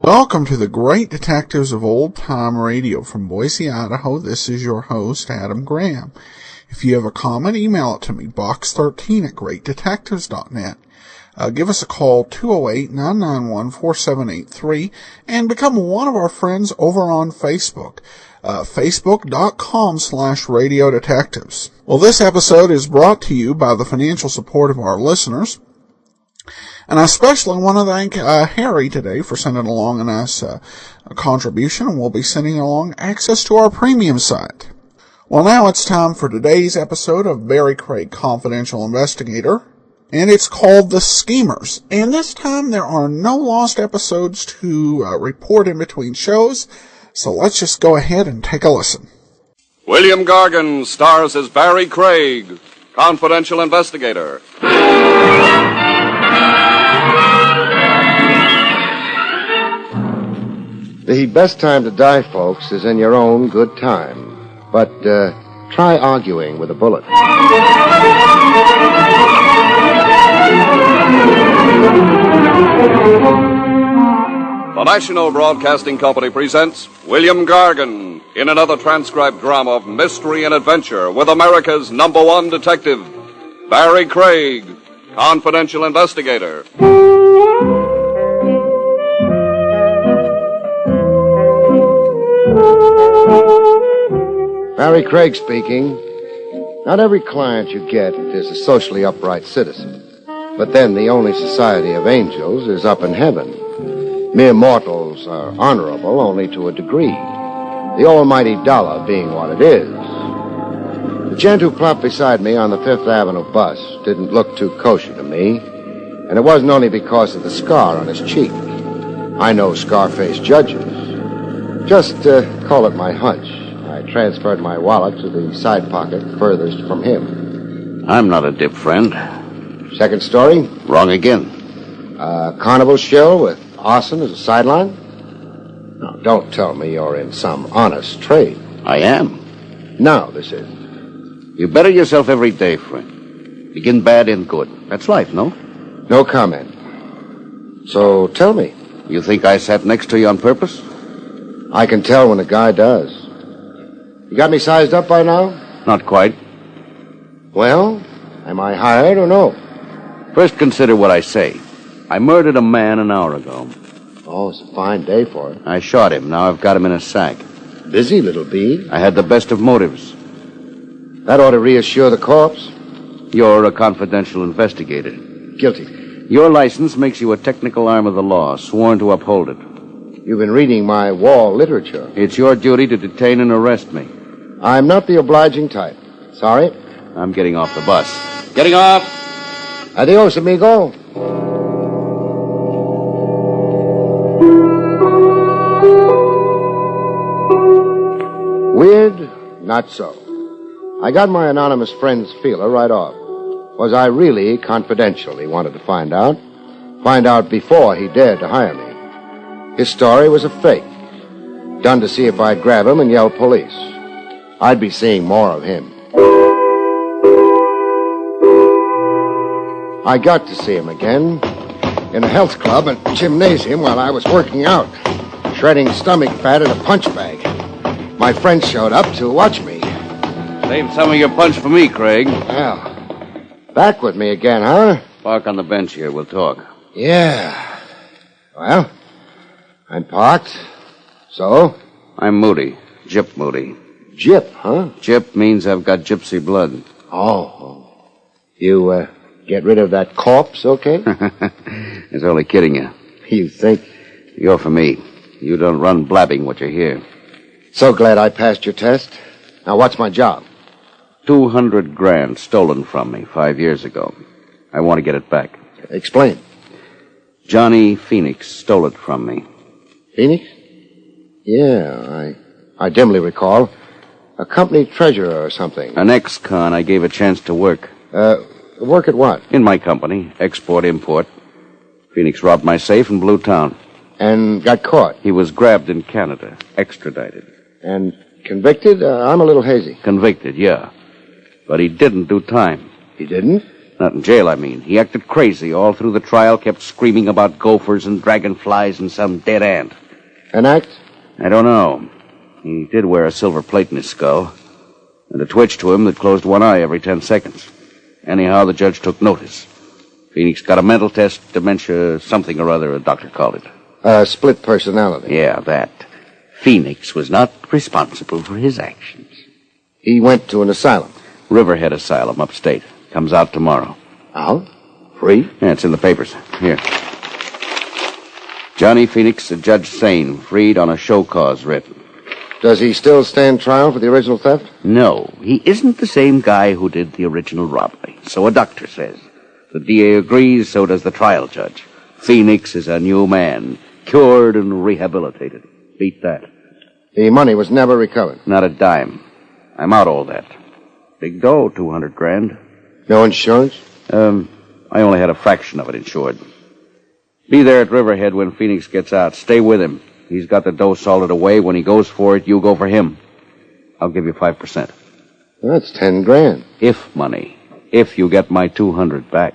Welcome to the Great Detectives of Old Time Radio from Boise, Idaho. This is your host, Adam Graham. If you have a comment, email it to me, box13@greatdetectives.net. Give us a call, 208-991-4783, and become one of our friends over on Facebook, facebook.com/Radio Detectives. Well, this episode is brought to you by the financial support of our listeners. And I especially want to thank Harry today for sending along a nice contribution, and we'll be sending along access to our premium site. Well, now it's time for today's episode of Barrie Craig, Confidential Investigator, and it's called The Schemers. And this time there are no lost episodes to report in between shows, so let's just go ahead and take a listen. William Gargan stars as Barrie Craig, Confidential Investigator. The best time to die, folks, is in your own good time. But try arguing with a bullet. The National Broadcasting Company presents William Gargan in another transcribed drama of mystery and adventure with America's #1 detective, Barrie Craig, Confidential Investigator. Barrie Craig speaking. Not every client you get is a socially upright citizen. But then the only society of angels is up in heaven. Mere mortals are honorable only to a degree. The almighty dollar being what it is. The gent who plopped beside me on the Fifth Avenue bus didn't look too kosher to me. And it wasn't only because of the scar on his cheek. I know Scarface judges. Just call it my hunch. I transferred my wallet to the side pocket furthest from him. I'm not a dip, friend. Second story? Wrong again. Carnival show with arson as a sideline? Now, don't tell me you're in some honest trade. I am. No, this is. You better yourself every day, friend. Begin bad, end good. That's life, no? No comment. So tell me. You think I sat next to you on purpose? I can tell when a guy does. You got me sized up by now? Not quite. Well, am I hired or no? First, consider what I say. I murdered a man an hour ago. Oh, it's a fine day for it. I shot him. Now I've got him in a sack. Busy, little bee. I had the best of motives. That ought to reassure the corpse. You're a confidential investigator. Guilty. Your license makes you a technical arm of the law, sworn to uphold it. You've been reading my wall literature. It's your duty to detain and arrest me. I'm not the obliging type. Sorry. I'm getting off the bus. Getting off! Adios, amigo. Weird? Not so. I got my anonymous friend's feeler right off. Was I really confidential, he wanted to find out. Find out before he dared to hire me. His story was a fake. Done to see if I'd grab him and yell police. I'd be seeing more of him. I got to see him again in a health club and gymnasium while I was working out, shredding stomach fat in a punch bag. My friend showed up to watch me. Save some of your punch for me, Craig. Well, back with me again, huh? Park on the bench here. We'll talk. Yeah. Well, I'm parked. So? I'm Moody. Gyp Moody. Gyp, huh? Gyp means I've got gypsy blood. Oh. You, get rid of that corpse, okay? It's only kidding you. You think? You're for me. You don't run blabbing what you hear. So glad I passed your test. Now, what's my job? 200 grand stolen from me 5 years ago. I want to get it back. Explain. Johnny Phoenix stole it from me. Phoenix? Yeah, I I dimly recall. A company treasurer or something. An ex-con I gave a chance to work. Work at what? In my company, export-import. Phoenix robbed my safe in Blue Town. And got caught. He was grabbed in Canada, extradited. And convicted? I'm a little hazy. Convicted, yeah. But he didn't do time. He didn't? Not in jail, I mean. He acted crazy all through the trial, kept screaming about gophers and dragonflies and some dead ant. An act? I don't know. He did wear a silver plate in his skull, and a twitch to him that closed one eye every 10 seconds. Anyhow, the judge took notice. Phoenix got a mental test, dementia, something or other, a doctor called it. Split personality. Yeah, that. Phoenix was not responsible for his actions. He went to an asylum. Riverhead Asylum, upstate. Comes out tomorrow. Out? Free? Yeah, it's in the papers. Here. Johnny Phoenix, a Judge Sane, freed on a show cause writ. Does he still stand trial for the original theft? No, he isn't the same guy who did the original robbery. So a doctor says. The DA agrees, so does the trial judge. Phoenix is a new man, cured and rehabilitated. Beat that. The money was never recovered. Not a dime. I'm out all that. Big dough, $200,000. No insurance? I only had a fraction of it insured. Be there at Riverhead when Phoenix gets out. Stay with him. He's got the dough salted away. When he goes for it, you go for him. I'll give you 5%. That's $10,000. If money. If you get my 200 back.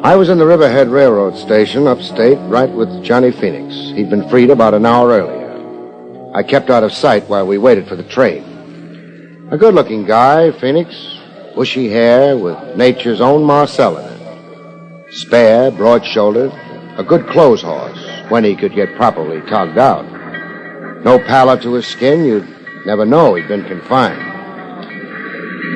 I was in the Riverhead Railroad Station, upstate, right with Johnny Phoenix. He'd been freed about an hour earlier. I kept out of sight while we waited for the train. A good-looking guy, Phoenix. Bushy hair with nature's own Marcel in it. Spare, broad-shouldered, a good clothes horse when he could get properly togged out. No pallor to his skin, you'd never know he'd been confined.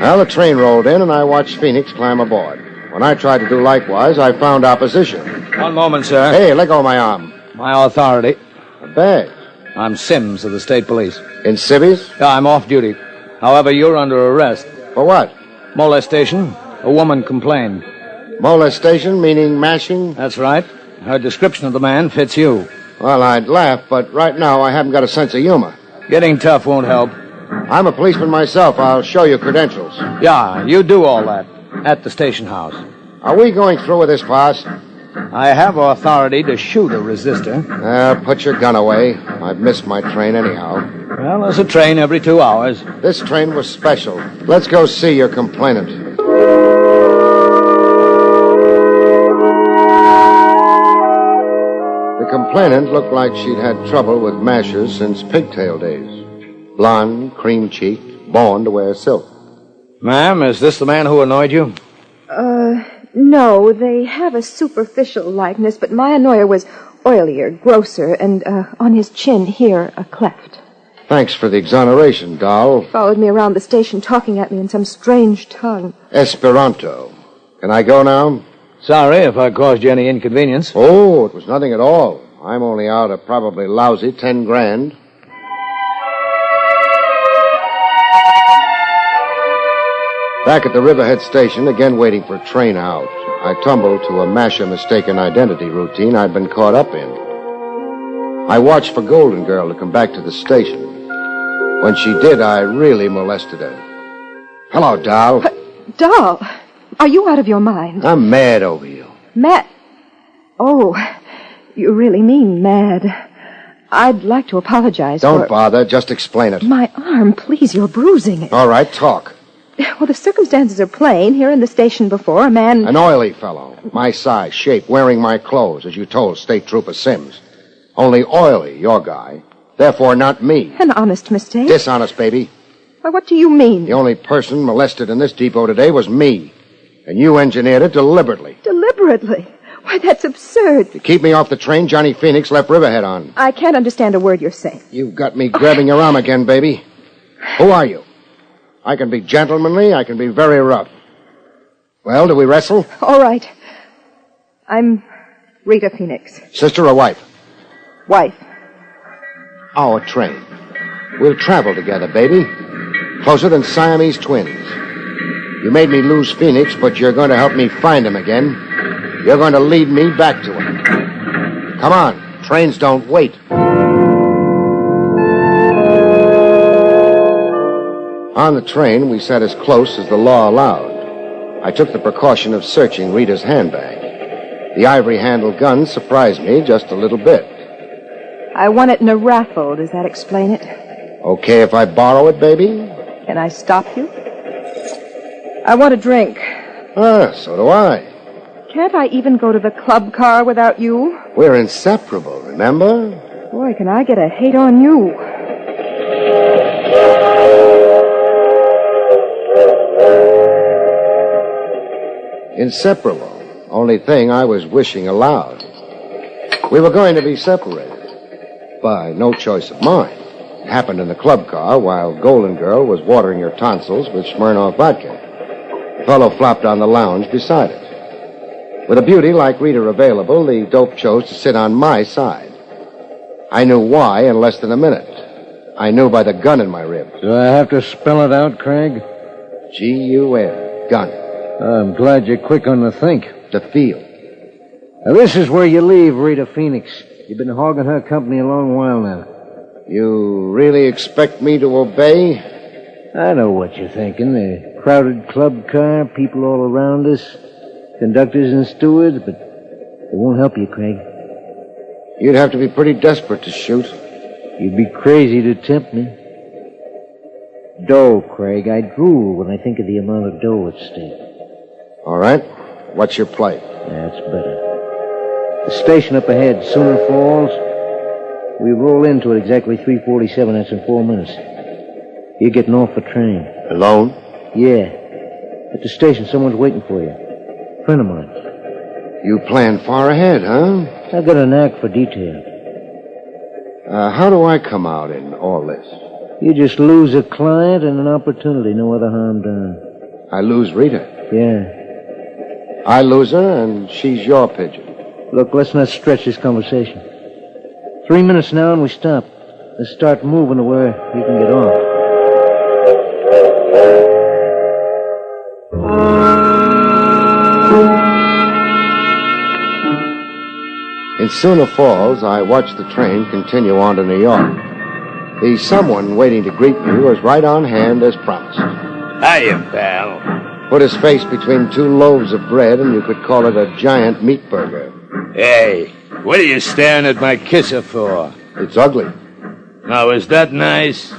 Well, the train rolled in and I watched Phoenix climb aboard. When I tried to do likewise, I found opposition. One moment, sir. Hey, let go of my arm. My authority. A badge. I'm Sims of the State Police. In civvies? Yeah, I'm off duty. However, you're under arrest. For what? Molestation. A woman complained. Molestation, meaning mashing? That's right. Her description of the man fits you. Well, I'd laugh, but right now I haven't got a sense of humor. Getting tough won't help. I'm a policeman myself. I'll show you credentials. Yeah, you do all that. At the station house. Are we going through with this farce? I have authority to shoot a resistor. Put your gun away. I've missed my train anyhow. Well, there's a train every 2 hours. This train was special. Let's go see your complainant. The complainant looked like she'd had trouble with mashers since pigtail days. Blonde, cream-cheeked, born to wear silk. Ma'am, is this the man who annoyed you? No, they have a superficial likeness, but my annoyer was oilier, grosser, and on his chin here, a cleft. Thanks for the exoneration, doll. Followed me around the station, talking at me in some strange tongue. Esperanto. Can I go now? Sorry if I caused you any inconvenience. Oh, it was nothing at all. I'm only out a probably lousy $10,000. Back at the Riverhead station, again waiting for a train out, I tumbled to a masher mistaken identity routine I'd been caught up in. I watched for Golden Girl to come back to the station. When she did, I really molested her. Hello, doll. Doll, are you out of your mind? I'm mad over you. Mad? Oh, you really mean mad. I'd like to apologize for... Don't bother, just explain it. My arm, please, you're bruising it. All right, talk. Well, the circumstances are plain. Here in the station before, a man... An oily fellow, my size, shape, wearing my clothes, as you told State Trooper Sims. Only oily, your guy. Therefore, not me. An honest mistake? Dishonest, baby. Why, what do you mean? The only person molested in this depot today was me. And you engineered it deliberately. Deliberately? Why, that's absurd. To keep me off the train, Johnny Phoenix left Riverhead on. I can't understand a word you're saying. You've got me grabbing your arm again, baby. Who are you? I can be gentlemanly, I can be very rough. Well, do we wrestle? All right. I'm Rita Phoenix. Sister or wife? Wife. Our train. We'll travel together, baby. Closer than Siamese twins. You made me lose Phoenix, but you're going to help me find him again. You're going to lead me back to it. Come on. Trains don't wait. On the train, we sat as close as the law allowed. I took the precaution of searching Rita's handbag. The ivory-handled gun surprised me just a little bit. I won it in a raffle. Does that explain it? Okay if I borrow it, baby? Can I stop you? I want a drink. So do I. Can't I even go to the club car without you? We're inseparable, remember? Boy, can I get a hate on you. Inseparable. Only thing I was wishing aloud. We were going to be separated. By no choice of mine. It happened in the club car while Golden Girl was watering her tonsils with Smirnoff vodka. The fellow flopped on the lounge beside it. With a beauty like Rita available, the dope chose to sit on my side. I knew why in less than a minute. I knew by the gun in my rib. Do I have to spell it out, Craig? G-U-N. Gun. I'm glad you're quick on the think. To feel. Now, this is where you leave Rita Phoenix. You've been hogging her company a long while now. You really expect me to obey? I know what you're thinking. The crowded club car, people all around us, conductors and stewards, but it won't help you, Craig. You'd have to be pretty desperate to shoot. You'd be crazy to tempt me. Dough, Craig. I drool when I think of the amount of dough at stake. All right. What's your play? That's better. The station up ahead, Sooner Falls. We roll into it exactly 3:47. That's in 4 minutes. You're getting off the train. Alone? Yeah. At the station, someone's waiting for you. Friend of mine. You plan far ahead, huh? I've got a knack for detail. How do I come out in all this? You just lose a client and an opportunity, no other harm done. I lose Rita. Yeah. I lose her, and she's your pigeon. Look, let's not stretch this conversation. 3 minutes now and we stop. Let's start moving to where you can get off. In Sooner Falls, I watched the train continue on to New York. The someone waiting to greet me was right on hand as promised. Hiya, pal. Put his face between two loaves of bread, and you could call it a giant meat burger. Hey, what are you staring at my kisser for? It's ugly. Now, is that nice?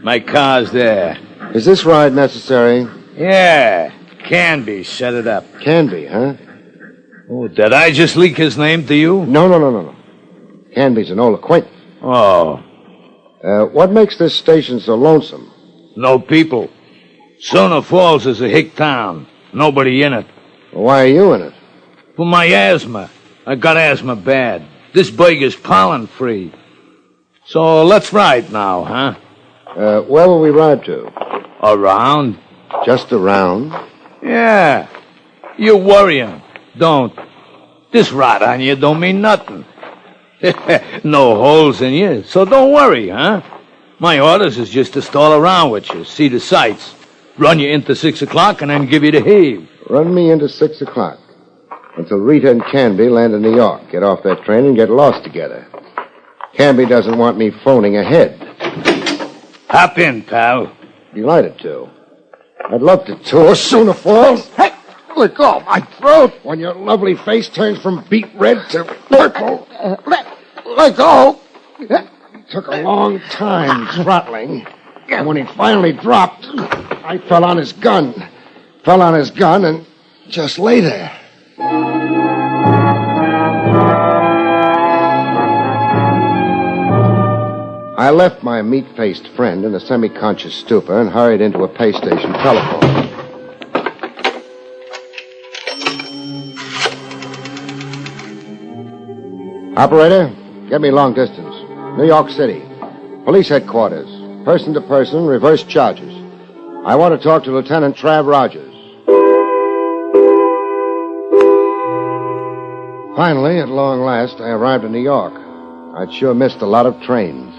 My car's there. Is this ride necessary? Yeah, can be. Set it up. Can be, huh? Oh, did I just leak his name to you? No. Canby's an old acquaintance. Oh. What makes this station so lonesome? No people. Sooner Falls is a hick town. Nobody in it. Why are you in it? For my asthma. I got asthma bad. This burger's pollen-free. So let's ride now, huh? Where will we ride to? Around? Just around? Yeah. You're worrying. Don't. This rot on you don't mean nothing. No holes in you, so don't worry, huh? My orders is just to stall around with you, see the sights, run you into 6 o'clock, and then give you the heave. Run me into 6 o'clock. Until Rita and Canby land in New York, get off that train and get lost together. Canby doesn't want me phoning ahead. Hop in, pal. Delighted to. I'd love to tour Sooner Falls. Hey, let go of my throat when your lovely face turns from beet red to purple. Let go. It took a long time throttling. And when he finally dropped, I fell on his gun. And just lay there. I left my meat-faced friend in a semi-conscious stupor and hurried into a pay station telephone. Operator, get me long distance. New York City. Police headquarters. Person-to-person, reverse charges. I want to talk to Lieutenant Trav Rogers. Finally, at long last, I arrived in New York. I'd sure missed a lot of trains.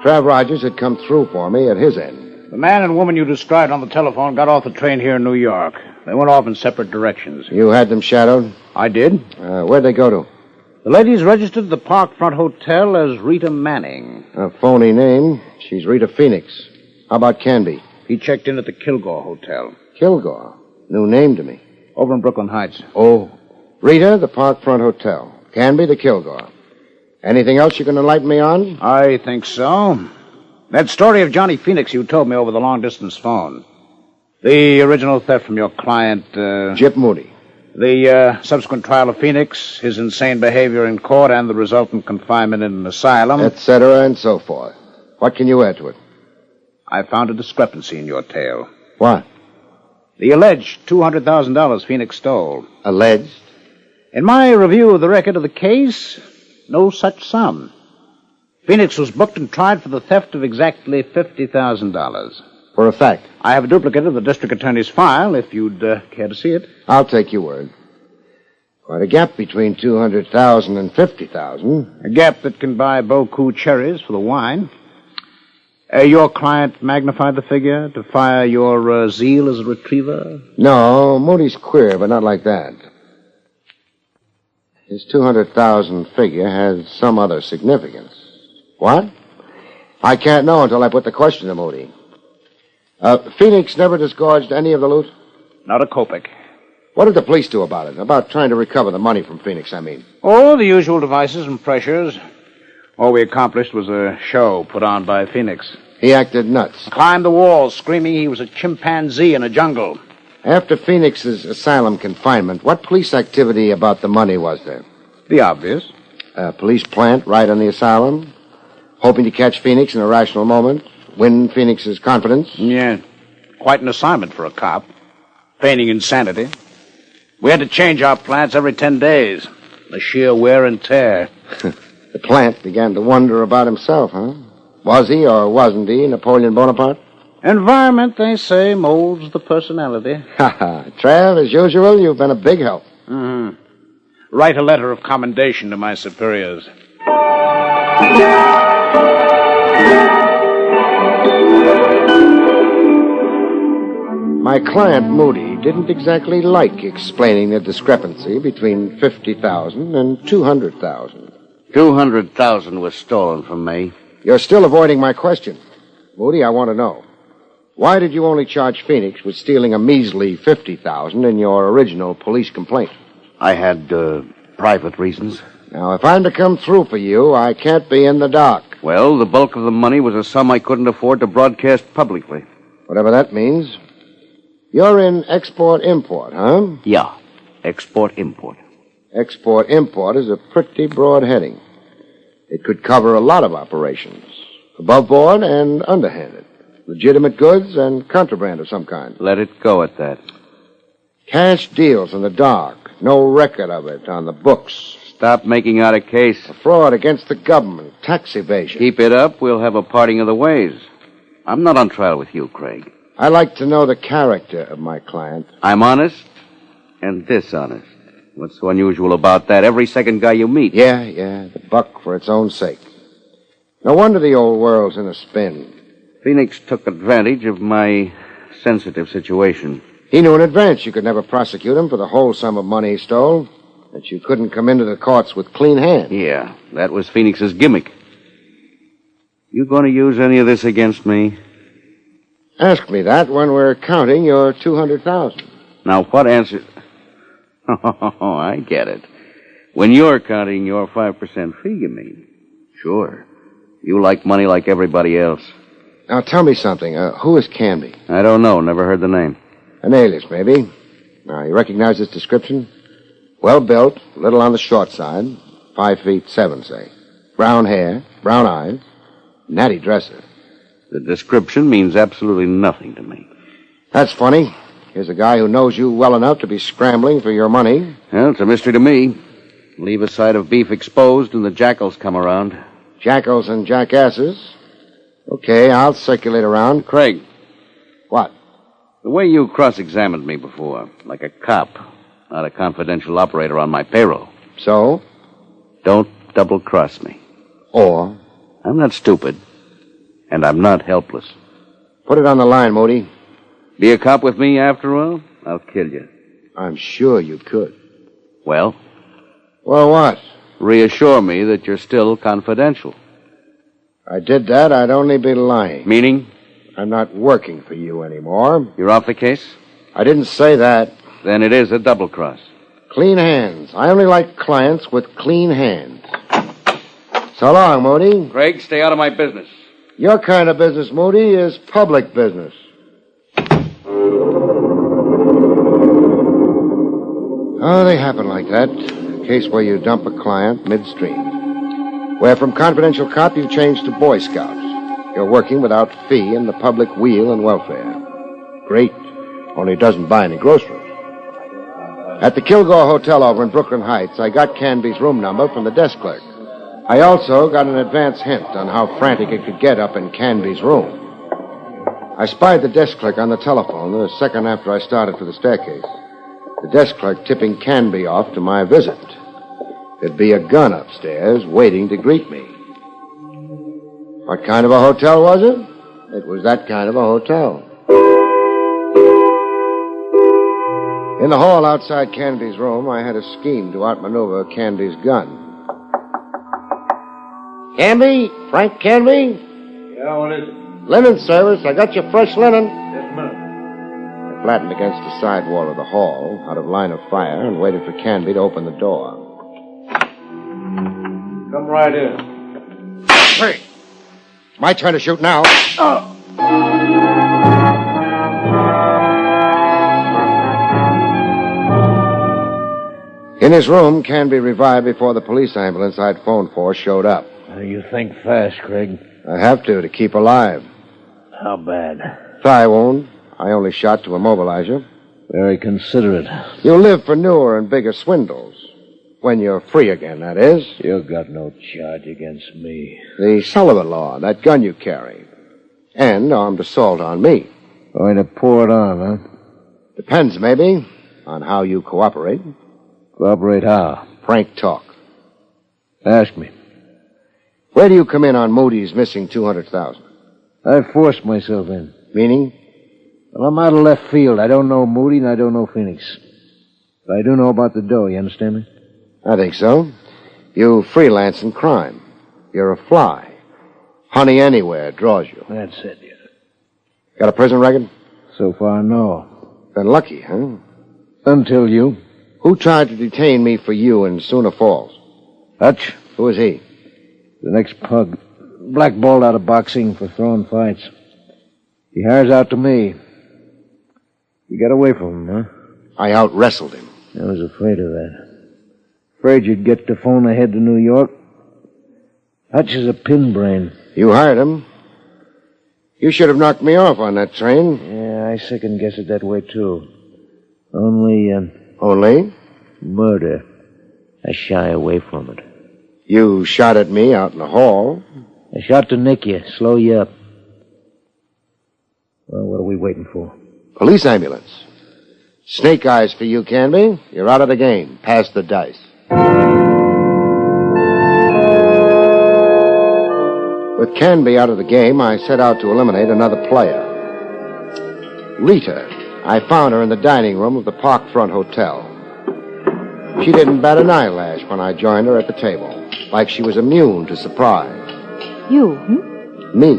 Trav Rogers had come through for me at his end. The man and woman you described on the telephone got off the train here in New York. They went off in separate directions. You had them shadowed? I did. Where'd they go to? The lady's registered at the Parkfront Hotel as Rita Manning. A phony name. She's Rita Phoenix. How about Canby? He checked in at the Kilgore Hotel. Kilgore? New name to me. Over in Brooklyn Heights. Oh. Rita, the Parkfront Hotel. Canby, the Kilgore. Anything else you can enlighten me on? I think so. That story of Johnny Phoenix you told me over the long-distance phone. The original theft from your client, Jip Moody. The subsequent trial of Phoenix, his insane behavior in court, and the resultant confinement in an asylum. Etc. and so forth. What can you add to it? I found a discrepancy in your tale. What? The alleged $200,000 Phoenix stole. Alleged? In my review of the record of the case, no such sum. Phoenix was booked and tried for the theft of exactly $50,000. For a fact. I have a duplicate of the district attorney's file, if you'd care to see it. I'll take your word. Quite a gap between $200,000 and $50,000. A gap that can buy Boku cherries for the wine. Your client magnified the figure to fire your zeal as a retriever? No, Moody's queer, but not like that. His $200,000 figure has some other significance. What? I can't know until I put the question to Moody. Phoenix never disgorged any of the loot? Not a kopeck. What did the police do about it? About trying to recover the money from Phoenix, I mean. Oh, the usual devices and pressures. All we accomplished was a show put on by Phoenix. He acted nuts. Climbed the walls, screaming he was a chimpanzee in a jungle. After Phoenix's asylum confinement, what police activity about the money was there? The obvious. A police plant right on the asylum? Hoping to catch Phoenix in a rational moment? Win Phoenix's confidence? Yeah. Quite an assignment for a cop. Feigning insanity. We had to change our plants every 10 days. The sheer wear and tear. The plant began to wonder about himself, huh? Was he or wasn't he Napoleon Bonaparte? Environment, they say, molds the personality. Ha ha. Trav, as usual, you've been a big help. Mm-hmm. Write a letter of commendation to my superiors. My client, Moody, didn't exactly like explaining the discrepancy between $50,000 and $200,000. $200,000 was stolen from me. You're still avoiding my question. Moody, I want to know. Why did you only charge Phoenix with stealing a measly $50,000 in your original police complaint? I had, private reasons. Now, if I'm to come through for you, I can't be in the dark. Well, the bulk of the money was a sum I couldn't afford to broadcast publicly. Whatever that means. You're in export-import, huh? Yeah, export-import. Export-import is a pretty broad heading. It could cover a lot of operations. Above board and underhanded. Legitimate goods and contraband of some kind. Let it go at that. Cash deals in the dark. No record of it on the books. Stop making out a case. Fraud against the government. Tax evasion. Keep it up, we'll have a parting of the ways. I'm not on trial with you, Craig. I like to know the character of my client. I'm honest and dishonest. What's so unusual about that? Every second guy you meet. Yeah, the buck for its own sake. No wonder the old world's in a spin. Phoenix took advantage of my sensitive situation. He knew in advance you could never prosecute him for the whole sum of money he stole, that you couldn't come into the courts with clean hands. Yeah, that was Phoenix's gimmick. You going to use any of this against me? Ask me that when we're counting your $200,000. Now, what answer... Oh, I get it. When you're counting your 5% fee, you mean? Sure. You like money like everybody else. Now, tell me something. Who is Canby? I don't know. Never heard the name. An alias, maybe. Now, you recognize this description? Well built, little on the short side. 5'7", say. Brown hair, brown eyes. Natty dresser. The description means absolutely nothing to me. That's funny. Here's a guy who knows you well enough to be scrambling for your money. Well, it's a mystery to me. Leave a side of beef exposed and the jackals come around. Jackals and jackasses. Okay, I'll circulate around. Craig. What? The way you cross-examined me before, like a cop, not a confidential operator on my payroll. So? Don't double-cross me. Or? I'm not stupid, and I'm not helpless. Put it on the line, Moody. Be a cop with me after all? I'll kill you. I'm sure you could. Well? Well, what? Reassure me that you're still confidential. I did that, I'd only be lying. Meaning? I'm not working for you anymore. You're off the case? I didn't say that. Then it is a double cross. Clean hands. I only like clients with clean hands. So long, Moody. Craig, stay out of my business. Your kind of business, Moody, is public business. Oh, they happen like that. A case where you dump a client midstream. Where from confidential cop you change to Boy Scout. You're working without fee in the public weal and welfare. Great. Only doesn't buy any groceries. At the Kilgore Hotel over in Brooklyn Heights, I got Canby's room number from the desk clerk. I also got an advance hint on how frantic it could get up in Canby's room. I spied the desk clerk on the telephone a second after I started for the staircase. The desk clerk tipping Canby off to my visit. There'd be a gun upstairs waiting to greet me. What kind of a hotel was it? It was that kind of a hotel. In the hall outside Canby's room, I had a scheme to outmaneuver Canby's gun. Canby? Frank Canby? Yeah, what is it? Linen service. I got your fresh linen. Just a minute. I flattened against the side wall of the hall, out of line of fire, and waited for Canby to open the door. Come right in. Hey! My turn to shoot now. In his room, Canby revived before the police ambulance I'd phoned for showed up. You think fast, Craig. I have to keep alive. How bad? Thigh wound. I only shot to immobilize you. Very considerate. You live for newer and bigger swindles. When you're free again, that is. You got no charge against me. The Sullivan Law, that gun you carry. And armed assault on me. Going to pour it on, huh? Depends, maybe, on how you cooperate. Cooperate how? Frank talk. Ask me. Where do you come in on Moody's missing $200,000? I forced myself in. Meaning? Well, I'm out of left field. I don't know Moody and I don't know Phoenix. But I do know about the dough, you understand me? I think so. You freelance in crime. You're a fly. Honey anywhere draws you. That's it, yeah. Got a prison record? So far, no. Been lucky, huh? Until you. Who tried to detain me for you in Sooner Falls? Hutch. Who is he? The next pug. Blackballed out of boxing for throwing fights. He hires out to me. You got away from him, huh? I out-wrestled him. I was afraid of that. Afraid you'd get the phone ahead to New York. Hutch is a pin brain. You hired him. You should have knocked me off on that train. Yeah, I second guess it that way, too. Only, Only? murder. I shy away from it. You shot at me out in the hall. I shot to nick you, slow you up. Well, what are we waiting for? Police ambulance. Snake eyes for you, Canby. You're out of the game. Pass the dice. With Canby out of the game, I set out to eliminate another player. Rita. I found her in the dining room of the Parkfront Hotel. She didn't bat an eyelash when I joined her at the table, like she was immune to surprise. You, Me.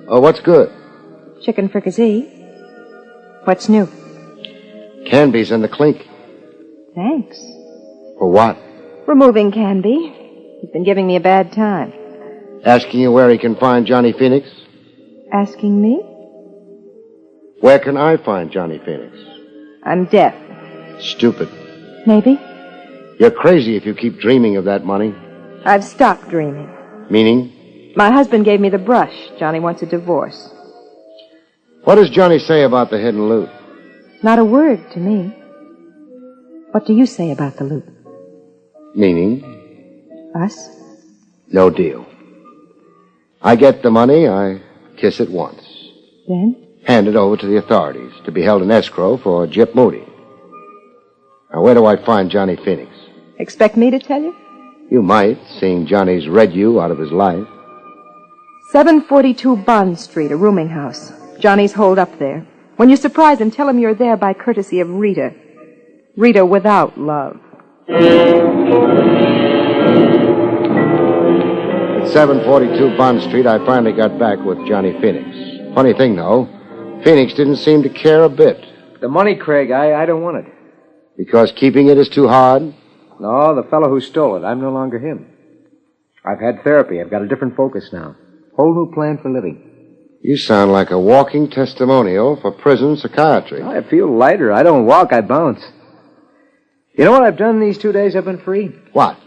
Oh, what's good? Chicken fricassee. What's new? Canby's in the clink. Thanks. For what? Removing Canby. He's been giving me a bad time. Asking you where he can find Johnny Phoenix? Asking me? Where can I find Johnny Phoenix? I'm deaf. Stupid. Maybe. You're crazy if you keep dreaming of that money. I've stopped dreaming. Meaning? My husband gave me the brush. Johnny wants a divorce. What does Johnny say about the hidden loot? Not a word to me. What do you say about the loot? Meaning? Us? No deal. I get the money, I kiss it once. Then? Hand it over to the authorities to be held in escrow for Gyp Moody. Now, where do I find Johnny Phoenix? Expect me to tell you? You might, seeing Johnny's read you out of his life. 742 Bond Street, a rooming house. Johnny's holed up there. When you surprise him, tell him you're there by courtesy of Rita. Rita without love. At 742 Bond Street, I finally got back with Johnny Phoenix. Funny thing, though, Phoenix didn't seem to care a bit. The money, Craig, I don't want it. Because keeping it is too hard? No, the fellow who stole it, I'm no longer him. I've had therapy. I've got a different focus now. Whole new plan for living. You sound like a walking testimonial for prison psychiatry. I feel lighter. I don't walk, I bounce. You know what I've done these 2 days I've been free? What?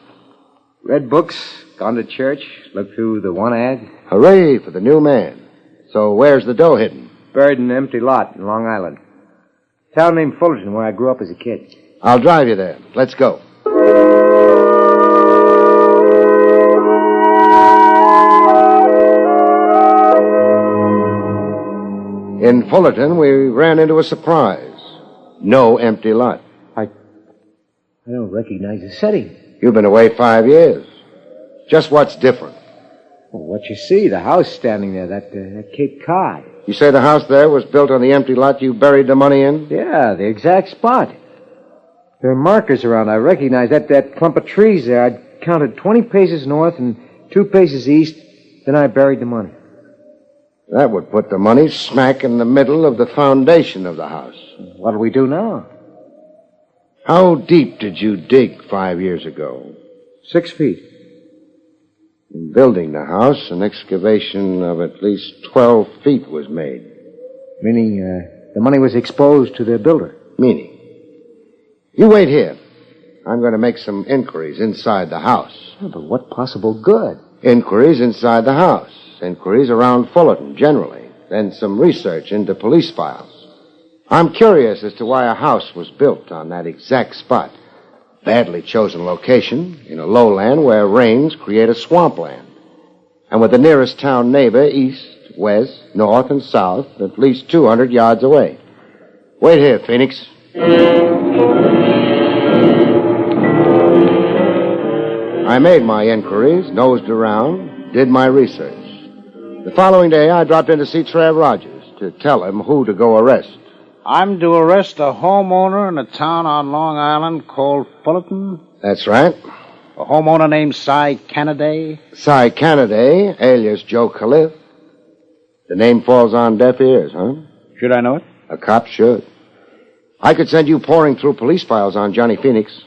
Read books, gone to church, looked through the one ad. Hooray for the new man. So where's the dough hidden? Buried in an empty lot in Long Island. Town named Fullerton, where I grew up as a kid. I'll drive you there. Let's go. In Fullerton, we ran into a surprise. No empty lot. I don't recognize the setting. You've been away 5 years. Just what's different? Well, what you see, the house standing there, that Cape Cod. You say the house there was built on the empty lot you buried the money in? Yeah, the exact spot. There are markers around. I recognize that clump of trees there. I counted 20 paces north and 2 paces east. Then I buried the money. That would put the money smack in the middle of the foundation of the house. What'll we do now? How deep did you dig 5 years ago? 6 feet. In building the house, an excavation of at least 12 feet was made. Meaning, the money was exposed to the builder. Meaning? You wait here. I'm going to make some inquiries inside the house. Yeah, but what possible good? Inquiries inside the house. Inquiries around Fullerton, generally. Then some research into police files. I'm curious as to why a house was built on that exact spot. Badly chosen location, in a lowland where rains create a swampland. And with the nearest town neighbor east, west, north, and south, at least 200 yards away. Wait here, Phoenix. I made my inquiries, nosed around, did my research. The following day, I dropped in to see Trav Rogers to tell him who to go arrest. I'm to arrest a homeowner in a town on Long Island called Fullerton? That's right. A homeowner named Cy Canaday? Cy Canaday, alias Joe Califf. The name falls on deaf ears, huh? Should I know it? A cop should. I could send you pouring through police files on Johnny Phoenix.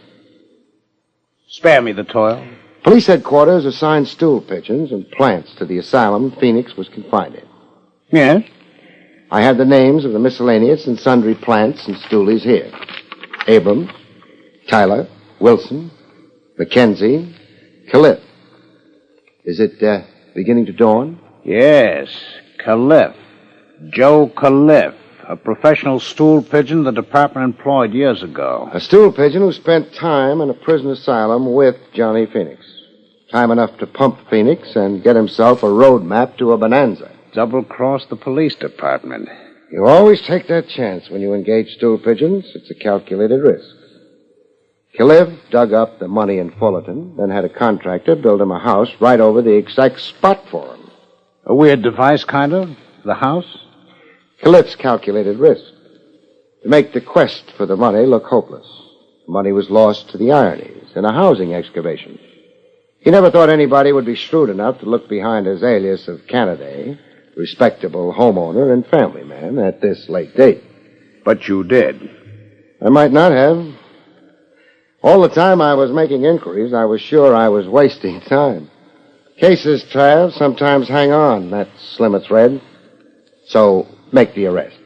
Spare me the toil. Police headquarters assigned stool pigeons and plants to the asylum Phoenix was confined in. Yes? I have the names of the miscellaneous and sundry plants and stoolies here. Abrams, Tyler, Wilson, Mackenzie, Califf. Is it beginning to dawn? Yes, Califf. Joe Califf. A professional stool pigeon the department employed years ago. A stool pigeon who spent time in a prison asylum with Johnny Phoenix. Time enough to pump Phoenix and get himself a road map to a bonanza. Double-crossed the police department. You always take that chance when you engage stool pigeons. It's a calculated risk. Califf dug up the money in Fullerton, then had a contractor build him a house right over the exact spot for him. A weird device, kind of? The house? Califf's calculated risk. To make the quest for the money look hopeless. The money was lost to the ironies in a housing excavation. He never thought anybody would be shrewd enough to look behind his alias of Canaday, respectable homeowner and family man, at this late date. But you did. I might not have. All the time I was making inquiries, I was sure I was wasting time. Cases, Trav, sometimes hang on that slim a thread. So, make the arrest.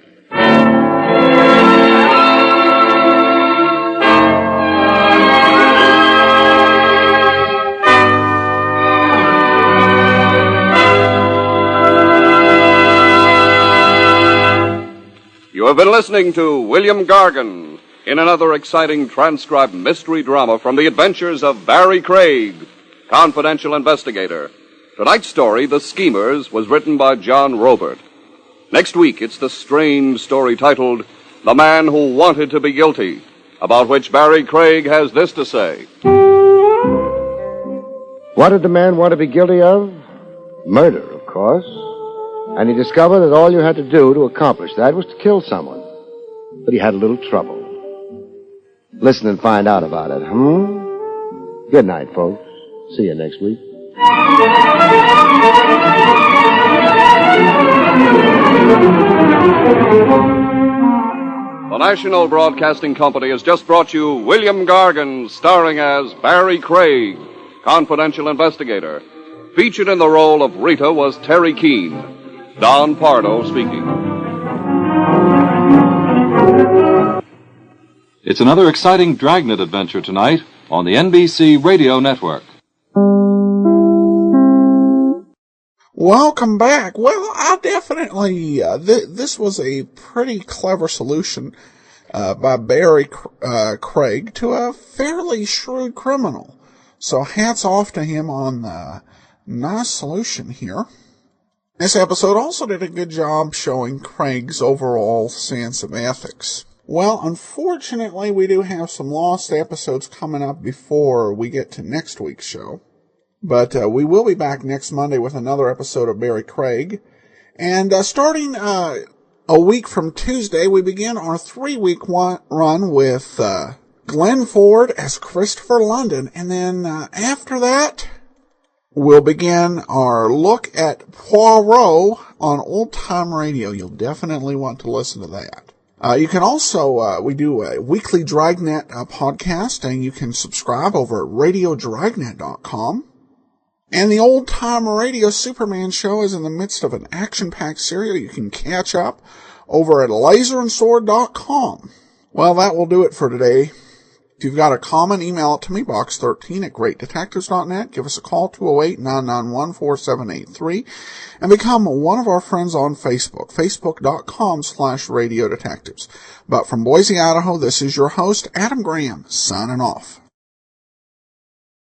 You have been listening to William Gargan in another exciting transcribed mystery drama from the adventures of Barrie Craig, confidential investigator. Tonight's story, The Schemers, was written by John Robert. Next week, it's the strange story titled The Man Who Wanted to Be Guilty, about which Barrie Craig has this to say. What did the man want to be guilty of? Murder, of course. And he discovered that all you had to do to accomplish that was to kill someone. But he had a little trouble. Listen and find out about it, Good night, folks. See you next week. The National Broadcasting Company has just brought you William Gargan, starring as Barrie Craig, confidential investigator. Featured in the role of Rita was Terry Keane. Don Pardo speaking. It's another exciting Dragnet adventure tonight on the NBC Radio Network. Welcome back. Well, I definitely, this was a pretty clever solution by Barrie Craig to a fairly shrewd criminal. So hats off to him on the nice solution here. This episode also did a good job showing Craig's overall sense of ethics. Well, unfortunately, we do have some lost episodes coming up before we get to next week's show. But we will be back next Monday with another episode of Barrie Craig. And starting a week from Tuesday, we begin our 3-week run with Glenn Ford as Christopher London. And then after that, we'll begin our look at Poirot on Old Time Radio. You'll definitely want to listen to that. You can also, we do a weekly Dragnet podcast, and you can subscribe over at radiodragnet.com. And the Old Time Radio Superman show is in the midst of an action-packed serial you can catch up over at laserandsword.com. Well, that will do it for today. If you've got a comment, email it to me, box13 at greatdetectives.net. Give us a call, 208-991-4783, and become one of our friends on Facebook, facebook.com/radiodetectives. But from Boise, Idaho, this is your host, Adam Graham, signing off.